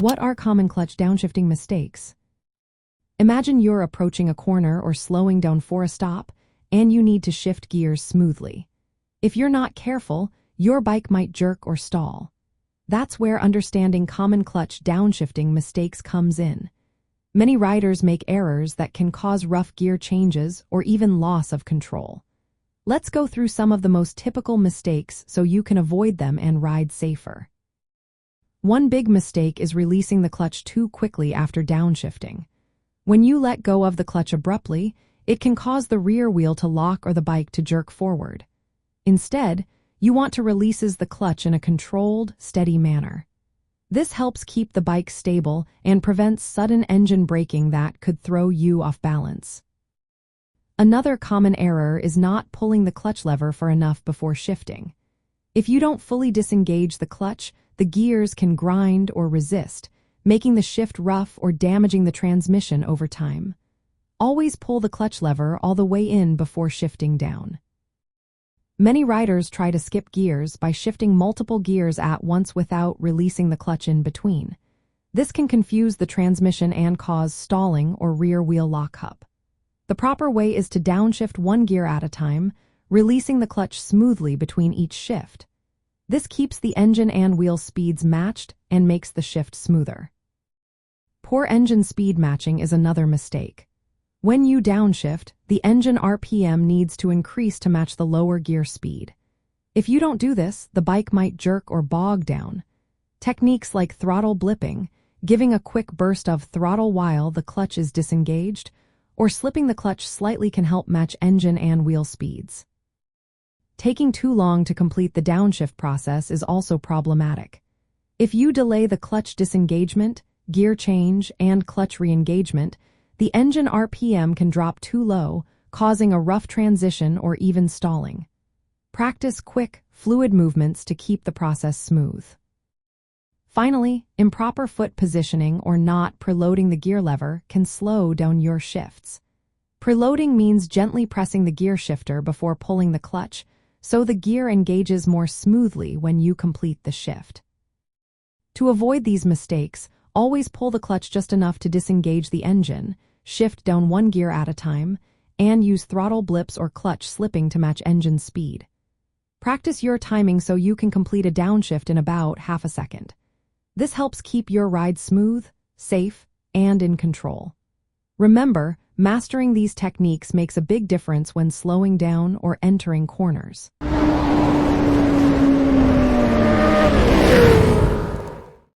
What are common clutch downshifting mistakes? Imagine you're approaching a corner or slowing down for a stop, and you need to shift gears smoothly. If you're not careful, your bike might jerk or stall. That's where understanding common clutch downshifting mistakes comes in. Many riders make errors that can cause rough gear changes or even loss of control. Let's go through some of the most typical mistakes so you can avoid them and ride safer. One big mistake is releasing the clutch too quickly after downshifting. When you let go of the clutch abruptly, it can cause the rear wheel to lock or the bike to jerk forward. Instead, you want to release the clutch in a controlled, steady manner. This helps keep the bike stable and prevents sudden engine braking that could throw you off balance. Another common error is not pulling the clutch lever for enough before shifting. If you don't fully disengage the clutch, the gears can grind or resist, making the shift rough or damaging the transmission over time. Always pull the clutch lever all the way in before shifting down. Many riders try to skip gears by shifting multiple gears at once without releasing the clutch in between. This can confuse the transmission and cause stalling or rear wheel lockup. The proper way is to downshift one gear at a time, releasing the clutch smoothly between each shift. This keeps the engine and wheel speeds matched and makes the shift smoother. Poor engine speed matching is another mistake. When you downshift, the engine RPM needs to increase to match the lower gear speed. If you don't do this, the bike might jerk or bog down. Techniques like throttle blipping, giving a quick burst of throttle while the clutch is disengaged, or slipping the clutch slightly can help match engine and wheel speeds. Taking too long to complete the downshift process is also problematic. If you delay the clutch disengagement, gear change, and clutch re-engagement, the engine RPM can drop too low, causing a rough transition or even stalling. Practice quick, fluid movements to keep the process smooth. Finally, improper foot positioning or not preloading the gear lever can slow down your shifts. Preloading means gently pressing the gear shifter before pulling the clutch, so the gear engages more smoothly when you complete the shift. To avoid these mistakes, always pull the clutch just enough to disengage the engine, shift down one gear at a time, and use throttle blips or clutch slipping to match engine speed. Practice your timing so you can complete a downshift in about half a second. This helps keep your ride smooth, safe, and in control. Remember, mastering these techniques makes a big difference when slowing down or entering corners.